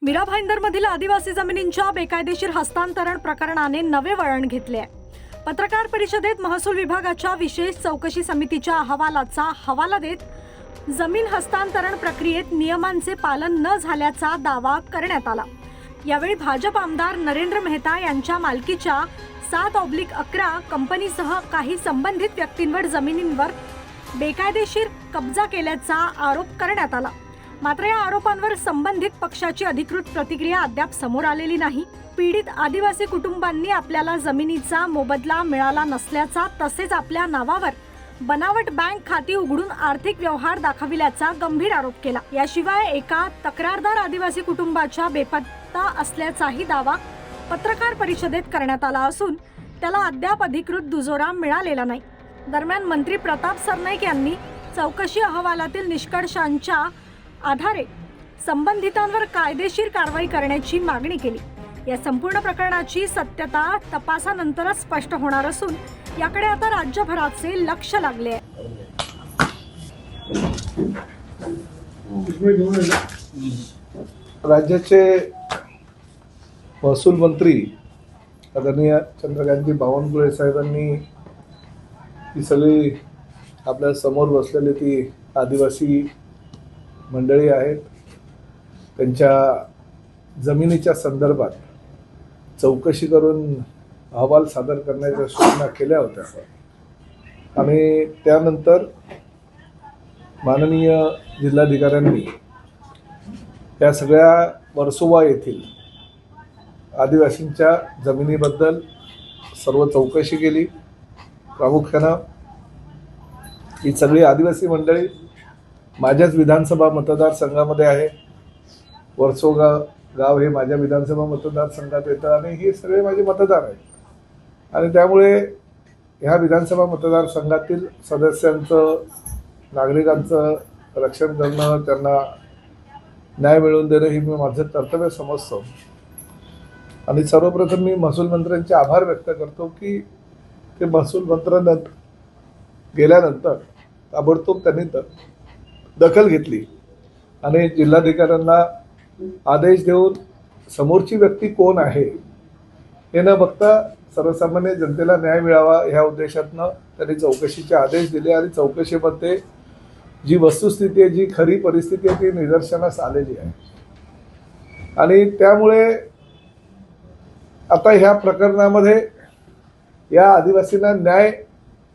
मीरा भाईंदरमधील आदिवासी जमिनींच्या बेकायदेशीर हस्तांतरण प्रकरणाने नवे वळण घेतले आहे। पत्रकार परिषदेत महसूल विभागाच्या विशेष चौकशी समितीच्या अहवालाचा हवाला देत जमीन हस्तांतरण प्रक्रियेत नियमांचे पालन न झाल्याचा दावा करण्यात आला। यावेळी भाजप आमदार नरेंद्र मेहता यांच्या मालकीच्या 7/11 कंपनीसह काही संबंधित व्यक्तींवर जमिनींवर बेकायदेशीर कब्जा केल्याचा आरोप करण्यात आला। मात्र या आरोपांवर संबंधित पक्षाची अधिकृत प्रतिक्रिया अद्याप समोर आलेली नाही। पीडित आदिवासी कुटुंबांनी आपल्याला जमिनीचा मोबदला मिळाला नसल्याचा तसेच आपल्या नावावर बनावट बँक खाती उघडून आर्थिक व्यवहार दाखविल्याचा गंभीर आरोप केला। याशिवाय एका तक्रारदार आदिवासी कुटुंबाच्या बेपत्ता असल्याचाही दावा पत्रकार परिषदेत करण्यात आला असून त्याला अद्याप अधिकृत दुजोरा मिळालेला नाही। दरम्यान मंत्री प्रताप सरनाईक यांनी चौकशी अहवालातील निष्कर्षांच्या आधारे संबंधितांवर कायदेशीर कारवाई करण्याची मागणी केली। या संपूर्ण प्रकरणाची सत्यता तपासानंतरच स्पष्ट होणार असून याकडे आता राज्यभराचे लक्ष लागले आहे। राज्याचे महसूल मंत्री आदरणीय चंद्रकांतजी बावनकुळे साहेबांनी ही सगळी आपल्या समोर बसलेली ती आदिवासी मंडळी आहेत, त्यांच्या जमिनीच्या संदर्भात चौकशी करून अहवाल सादर करण्याच्या सूचना केल्या होत्या आणि त्यानंतर माननीय जिल्हाधिकाऱ्यांनी या सगळ्या वर्सोवा येथील आदिवासींच्या जमिनीबद्दल सर्व चौकशी केली। प्रामुख्यानं ही सगळी आदिवासी मंडळी माझ्याच विधानसभा मतदारसंघामध्ये आहे। वर्सोवा गाव हे माझ्या विधानसभा मतदारसंघात येतं आणि हे सगळे माझे मतदार आहेत आणि त्यामुळे ह्या विधानसभा मतदारसंघातील सदस्यांचं, नागरिकांचं रक्षण करणं, त्यांना न्याय मिळवून देणं ही मी माझं कर्तव्य समजतो। आणि सर्वप्रथम मी महसूल मंत्र्यांचे आभार व्यक्त करतो की ते महसूल मंत्र्यांना गेल्यानंतर ताबडतोब त्यांनी दखल घेतली आणि जिल्हाधिकाऱ्यांना आदेश देऊन समोरची व्यक्ती कोण आहे हे न बघता सर्वसामान्य जनतेला न्याय मिळावा ह्या उद्देशातनं त्यांनी चौकशीचे आदेश दिले आणि चौकशीमध्ये जी वस्तुस्थिती आहे, जी खरी परिस्थिती आहे ती निदर्शनास आलेली आहे आणि त्यामुळे आता ह्या प्रकरणामध्ये या आदिवासींना न्याय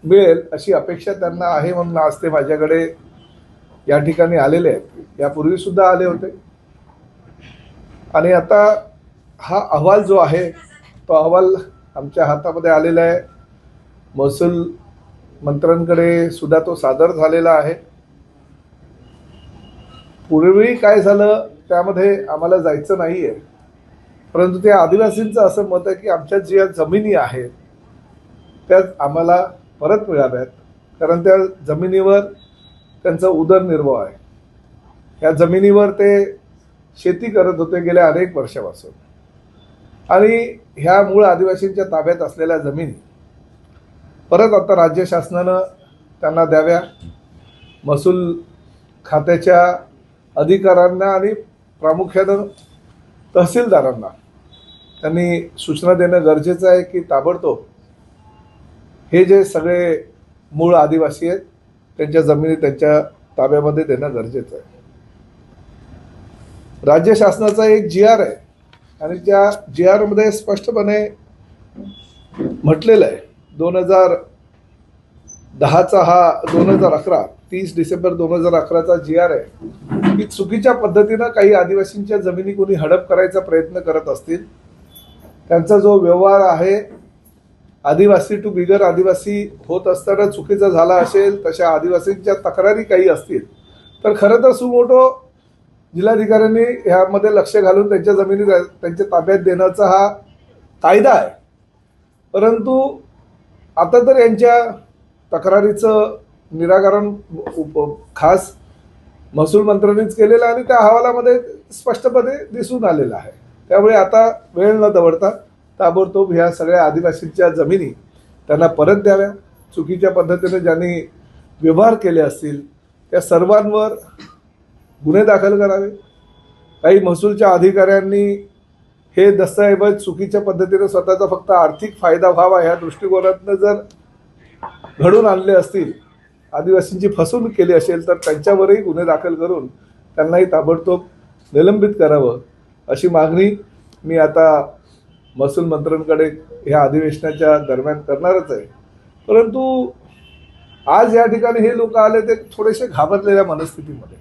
मिळेल अशी अपेक्षा त्यांना आहे, म्हणून आज ते माझ्याकडे या ठिकाणी आलेले आहेत। यापूर्वी सुद्धा आले होते आणि आता हा अहवाल जो आहे तो अहवाल आमच्या हातामध्ये आलेला आहे। महसूल मंत्र्यांकडे सुद्धा तो सादर झालेला आहे। पूर्वी काय झालं त्यामध्ये आम्हाला जायचं नाही आहे, परंतु त्या आदिवासींचं असं मत आहे की आमच्या ज्या जमिनी आहेत त्या आम्हाला परत मिळाव्यात, कारण त्या जमिनीवर त्यांचा उदरनिर्वाह आहे। या जमिनीवर ते शेती करत होते गेल्या अनेक वर्षापासून आणि ह्या मूळ आदिवासींच्या ताब्यात असलेल्या जमिनी परत आता राज्य शासनानं त्यांना द्याव्या। महसूल खात्याच्या अधिकाऱ्यांना आणि प्रामुख्यानं तहसीलदारांना त्यांनी सूचना देणं गरजेचं आहे की ताबडतोब हे जे सगळे मूळ आदिवासी आहेत त्यांच्या जमिनी त्यांच्या ताब्यामध्ये देणं गरजेचं आहे। राज्य शासनाचा एक GR आहे आणि त्या GR मध्ये स्पष्टपणे म्हटलेलं आहे 2010चा हा 2011 30 डिसेंबर 2011चा GR आहे की चुकीच्या पद्धतीनं काही आदिवासींच्या जमिनी कोणी हडप करायचा प्रयत्न करत असतील, त्यांचा जो व्यवहार आहे आदिवासी टू बिगर आदिवासी होत असताना चुकीचा झाला असेल, तशा आदिवासींच्या तक्रारी काही असतील तर खरं तर सुमोटो जिल्हाधिकाऱ्यांनी ह्यामध्ये लक्ष घालून त्यांच्या जमिनी त्यांच्या ताब्यात देण्याचा हा कायदा आहे। परंतु आता तर यांच्या तक्रारीचं निराकरण खास महसूल मंत्र्यांनीच केलेलं आणि त्या अहवालामध्ये स्पष्टपणे दिसून आलेलं आहे। त्यामुळे आता वेळ न दवडता ताबडतोब ह्या सगळ्या आदिवासींच्या जमिनी त्यांना परत द्याव्या। चुकीच्या पद्धतीने ज्यांनी व्यवहार केले असतील त्या सर्वांवर गुन्हे दाखल करावे, काही महसूलच्या अधिकाऱ्यांनी हे दस्तऐवज चुकीच्या पद्धतीने स्वतःचा फक्त आर्थिक फायदा व्हावा ह्या दृष्टिकोनातनं जर घडून आणले असतील, आदिवासींची फसवणूक केली असेल, तर त्यांच्यावरही गुन्हे दाखल करून त्यांनाही ताबडतोब निलंबित करावं अशी मागणी मी आता महसूल मंत्र्यांकडे ह्या अधिवेशनाच्या दरम्यान करणारच आहे. परंतु आज या ठिकाणी हे लोक आले ते थोडेसे घाबरलेल्या मनस्थितीमध्ये.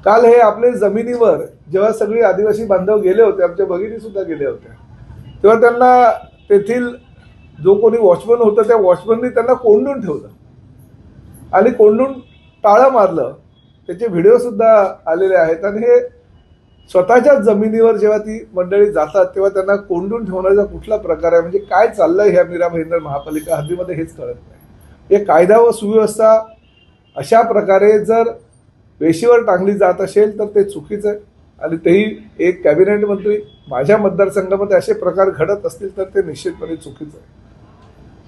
काल हे आपले जमिनीवर जेव्हा सगळे आदिवासी बांधव गेले होते, आमच्या भगिनी सुद्धा गेल्या होत्या, तेव्हा त्यांना तेथील जो कोणी वॉचमन होता त्या वॉचमननी त्यांना कोंडून ठेवलं आणि कोंडून टाळं मारलं. त्याचे व्हिडिओ सुद्धा आलेले आहेत. आणि हे स्वतःच्याच जमिनीवर जेव्हा ती मंडळी जातात तेव्हा त्यांना कोंडून ठेवण्याचा कुठला प्रकार आहे, म्हणजे काय चाललंय ह्या मीरा भाईंदर महापालिका हद्दीमध्ये हेच कळत नाही. हे कायदा व सुव्यवस्था अशा प्रकारे जर वेशीवर टांगली जात असेल तर ते चुकीचं आहे. आणि तेही एक कॅबिनेट मंत्री माझ्या मतदारसंघामध्ये असे प्रकार घडत असतील तर ते निश्चितपणे चुकीचं आहे.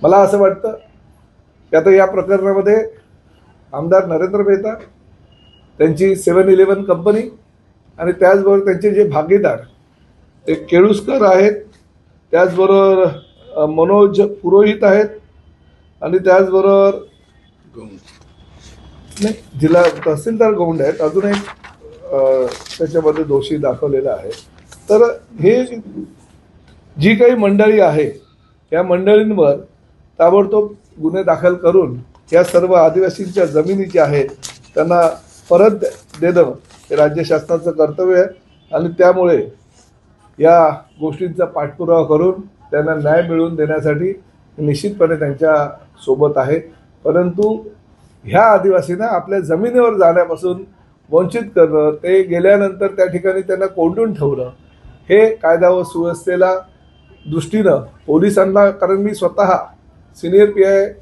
मला असं वाटतं की आता या प्रकरणामध्ये आमदार नरेंद्र मेहता, त्यांची 7-11 कंपनी आणि त्याचबरोबर त्यांचे जे भागीदार ते केळुसकर आहेत, त्याचबरोबर मनोज पुरोहित आहेत आणि त्याचबरोबर नाही जिल्हा तहसीलदार गौंड आहेत, अजून एक त्याच्यामध्ये दोषी दाखवलेला आहे. तर हे जी काही मंडळी आहे या मंडळींवर ताबडतोब गुन्हे दाखल करून या सर्व आदिवासींच्या जमिनी ज्या आहेत त्यांना परत देणं हे राज्य शासनाचं कर्तव्य आहे. आणि त्यामुळे या गोष्टींचा पाठपुरावा करून त्यांना न्याय मिळवून देण्यासाठी निश्चितपणे त्यांच्या सोबत आहे. परंतु ह्या आदिवासींना आपल्या जमिनीवर जाण्यापासून वंचित करणं, ते गेल्यानंतर त्या ठिकाणी त्यांना कोंडून ठेवणं, हे कायदा व सुव्यवस्थेला दृष्टीनं पोलिसांना, कारण मी स्वतः सिनियर PI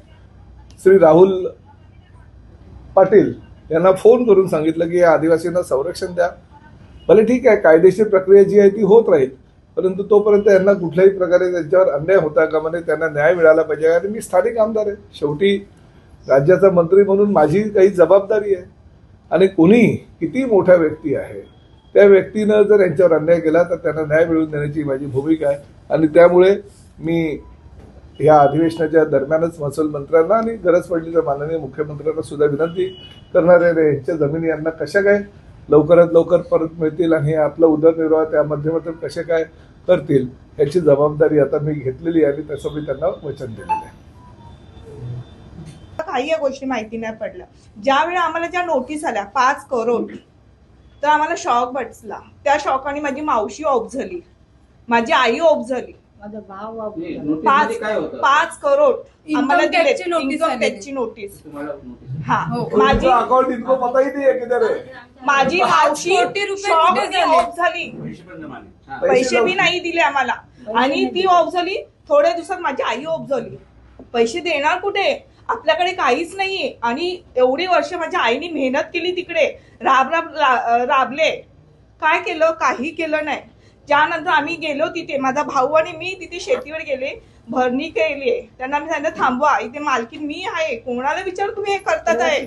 श्री राहुल पाटील यांना फोन करून सांगितलं की या आदिवासींना संरक्षण द्या. भले ठीक आहे, कायदेशीर प्रक्रिया जी आहे ती होत राहील, परंतु तोपर्यंत यांना कुठल्याही प्रकारे त्यांच्यावर अन्याय होता कामा नये, त्यांना न्याय मिळाला पाहिजे. आणि मी स्थानिक आमदार आहे, शेवटी राज्याचा मंत्री म्हणून माझी काही जबाबदारी आहे. आणि कोणी किती मोठा व्यक्ती आहे त्या व्यक्तीनं जर यांच्यावर अन्याय केला तर त्यांना न्याय मिळवून देण्याची माझी भूमिका आहे. आणि त्यामुळे मी या अधिवेशनाच्या दरम्यानच महसूल मंत्र्यांना आणि गरज पडली तर माननीय मुख्यमंत्र्यांना सुद्धा विनंती करणार आहे, यांच्या जमिनी यांना कशा काय लवकरात लवकर परत मिळतील आणि आपला उदरनिर्वाह त्या माध्यमातून कसे काय करतील याची जबाबदारी आता मी घेतलेली आहे आणि तसं मी त्यांना वचन दिलेलं आहे. काही या गोष्टी माहिती नाही पडल्या. ज्यावेळी आम्हाला ज्या नोटीस आल्या 5 करोड, तर आम्हाला शॉक बसला. त्या शॉकाने माझी मावशी ऑफ झाली, माझी आई ऑफ झाली. 5 करोड आम्हाला दिले इन्कम टॅक्सची नोटीस. हा, माझी अकाउंट इनको पता ही नहीं है किधर है. माझी मावशी शॉक ऑफ झाली, पैसे बी नाही दिले आम्हाला. आणि ती ऑफ झाली, थोड्या दिवसात माझी आई ऑफ झाली. पैसे देणार कुठे, आपल्याकडे काहीच नाहीये. आणि एवढी वर्ष माझ्या आईने मेहनत केली, तिकडे राबले, काय केलं, काही केलं नाही. त्यानंतर आम्ही गेलो तिथे, माझा भाऊ आणि मी तिथे शेतीवर गेले, भरणी केली. त्यांना मी सांगितलं थांबवा, इथे मालकीन मी आहे, कोणाला विचार तुम्ही हे करतात आहे.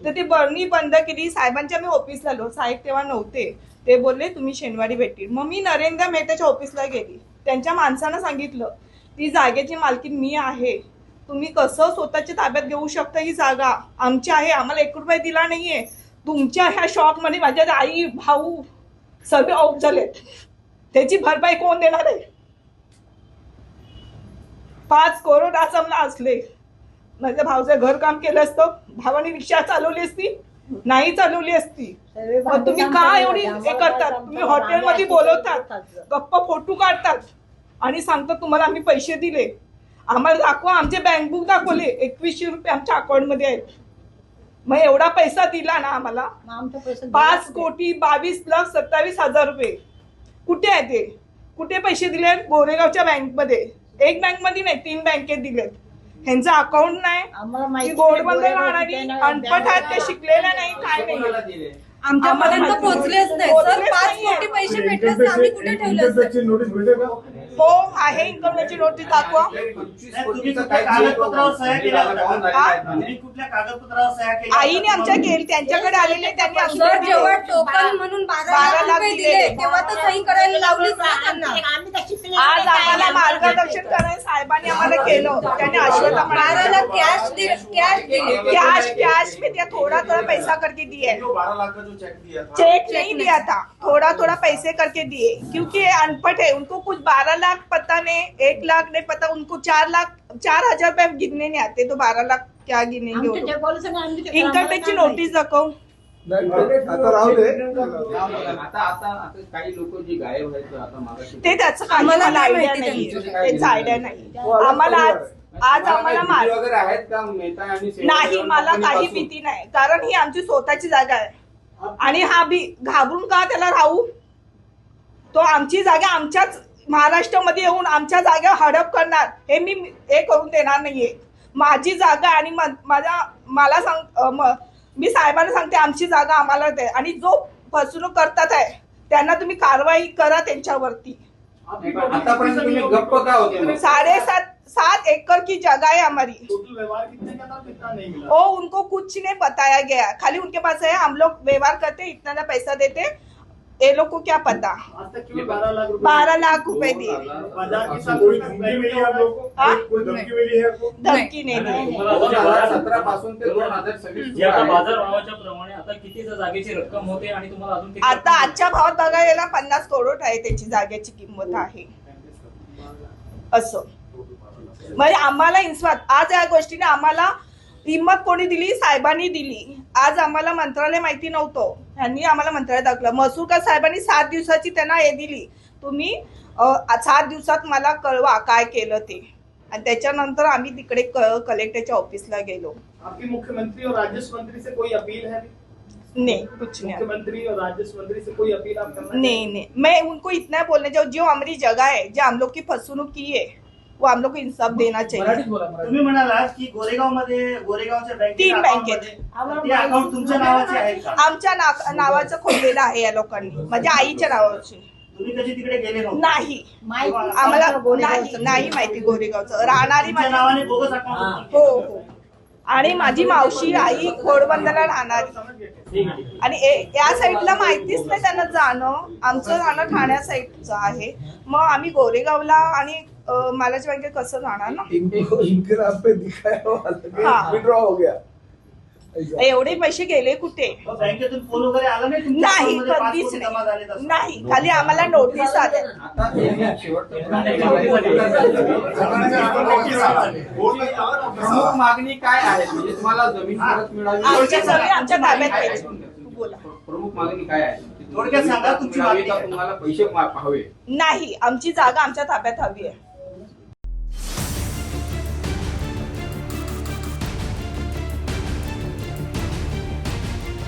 तर ती भरणी बंद केली. साहेबांच्या मी ऑफिसला आलो, साहेब तेव्हा नव्हते. ते बोलले तुम्ही शनिवारी भेटतील. मग मी नरेंद्र मेहताच्या ऑफिसला गेली, त्यांच्या माणसानं सांगितलं ती जागेची मालकीन मी आहे, तुम्ही कसं स्वतःच्या ताब्यात घेऊ शकता, ही जागा आमची आहे, आम्हाला 1 रुपया दिला नाहीये. तुमच्या ह्या शॉक मध्ये माझ्या आई भाऊ सर्व ऑफ झालेत, त्याची भरपाई कोण देणार आहे. 5 करोड आसामला असले. माझ्या भाऊचं घर काम केलं असतं, भावाने रिक्षा चालवली असती, नाही चालवली असती. मग तुम्ही का एवढी हे करतात, तुम्ही हॉटेलमध्ये बोलवतात, गप्पा फोटो काढतात आणि सांगतात तुम्हाला आम्ही पैसे दिले. आम्हाला दाखवा, आमचे बँक बुक दाखवले, 2100 रुपये आमच्या अकाउंटमध्ये आहेत. मग एवढा पैसा दिला ना आम्हाला, 5,22,27,000 रुपये कुठे आहे ते, कुठे पैसे दिले. गोरेगावच्या बँकमध्ये, एक बँकमध्ये नाही, 3 बँकेत दिलेत. ह्यांचं अकाउंट नाही, गोडबंद राहणारी अनपट आहेत, ते शिकलेलं नाही, काय नाही. आमच्यापर्यंत पोहोचलेच नाही सर. 5 कोटी पैसे भेटले असते, आम्ही कुठे ठेवले असते? नोटीस भेटेल का? हो आहे, इन्कम टॅक्सची नोटीस दाखवा. तुम्ही कुठल्या कागदपत्रावर सह्या केल्या होत्या? तुम्ही कुठल्या कागदपत्रावर सह्या केल्या? आईने आमच्या केली, त्यांच्याकडे आलेले, त्यांनी सर आमच्याकडे जेव्हा दिले. टोकन म्हणून 12 लाख रुपये दिले तेव्हा तर सही करायला लावलीच नाही त्यांना. आज आम्हाला मार्गदर्शन करायला साहेबांनी आम्हाला केलं. त्यांनी आश्वासन 12 लाख कॅश दिले. कैश में दिया, थोड़ा थोड़ा पैसा करके दिए. 12 लाख का जो चेक दिया था, चेक नहीं दिया था, थोड़ा थोड़ा पैसे करके दिए, क्योंकि ये अनपढ़ है. उनको कुछ 12 लाख पता नहीं, 1 लाख नहीं पता, उनको 4,000 रुपए गिनने नहीं आते, तो 12 लाख क्या गिनेंगे वो लोग. इनकम टॅक्सची नोटीस दाखव. आता राहू दे. आता काही लोक जी गायब आहेत आता मागाशी ते त्याचं काही आम्हाला मला नाही आयडिया माहिती नाही, त्यांची. त्याचं आयडिया नाही आम्हाला. आज आम्हाला भीती वगैरे आहेत का मेहता आणि सेवा नाही, मला काही कंपनीपासून? भीती नाही, कारण ही आमची स्वतःची जागा आहे. आणि हा भी घाबरून का त्याला राहू? तो आमची जागा आमच्याच महाराष्ट्रामध्ये येऊन आमच्या जागा हडप करणार, हे मी हे करून देणार नाहीये. माझी जागा आणि मला मी साहेबांना सांगते, आमची जागा आम्हाला दे, आणि जो फसवणूक करतात आहे त्यांना तुम्ही कारवाई करा त्यांच्यावरती. आतापर्यंत तुम्ही गप्प का होते मग? 7.5 एकड़ की जगह है हमारी. टोटल व्यवहार कितने का था, कितना नहीं मिला? ओ उनको कुछ नहीं बताया गया, खाली उनके पास है हम लोग व्यवहार करते, इतना ना पैसा देते, ये लोग को क्या पता. आज तक केवल 12 लाख रुपए. 12 लाख रुपए दिए. बाजार के साथ कोई धमकी मिली है आप लोगों को? हाँ? कोई धमकी मिली है आपको? धमकी नहीं दी. 2017 पासून ते 2026 जे आता बाजार भावाच्या प्रमाणे आता किती जागेची रक्कम होते आणि तुम्हाला अजून किती आता आजच्या भावात बघायला 50 करोड आहे त्याची जागेची किंमत आहे. असं म्हणजे आम्हाला इन्स्वात आज या गोष्टीने आम्हाला हिंमत कोणी दिली? साहेबांनी दिली. आज आम्हाला मंत्रालय माहिती नव्हतं, त्यांनी आम्हाला मंत्रालय दाखलं. महसूलकर साहेबांनी 7 दिवसाची त्यांना हे दिली, तुम्ही 7 दिवसात मला कळवा काय केलं ते. आणि त्याच्यानंतर आम्ही तिकडे कलेक्टरच्या ऑफिसला गेलो. आपकी मुख्यमंत्री और राजस्व मंत्री से कोई अपील है? नहीं, कुछ नहीं. मुख्यमंत्री और राजस्व मंत्री से कोई अपील आप करना? नहीं, मैं उनको इतना बोलने जो हमारी जगह है, जो हम लोग की फसवणूक की है, वो हम लोग को इंसाफ देना चाहिए. तुम्ही म्हणालात की गोरेगावच्या 3 बँकेत ते अकाउंट तुमच्या नावाचे आहेत का? आमच्या नावाचं खोललेलं आहे या लोकांनी, माझ्या आईच्या नावाची. तुम्ही कधी तिकडे गेले नव्हते? नाही, आम्हाला नाही माहिती गोरेगावचं. राहणारी तुमच्या माझी नावाने बोगस अकाउंट. हो. आणि माझी मावशी आई घोडबंदरला राहणारी, आणि या साईडला माहितीच नाही त्यांना जाणं. आमचं राहणं ठाण्या साईडचं आहे, मग आम्ही गोरेगावला आणि मालाच्या बँकेत कसं जाणार ना. इनके नाम पे दिखाया हुआ हाँ. विड्रॉ हो गया. एवढे पैसे गेले कुठे? बँकेतून फोन वगैरे आला नाही तुमच्या नाही, अकाउंटमध्ये? 5 कधीच कोटी जमा झाले तसं? नाही. खाली आम्हाला नोटीस आल्या. आता हे शेवटचं प्रमुख मागणी काय आहे? म्हणजे तुम्हाला जमीन परत मिळावी, आमच्या जमीन आमच्या ताब्यात पाहिजे. बोला. प्रमुख मागणी काय आहे? थोडक्यात सांगा तुमची मागणी काय? तुम्हाला पैसे हवे? नाही, आमची जागा आमच्या ताब्यात हवी आहे.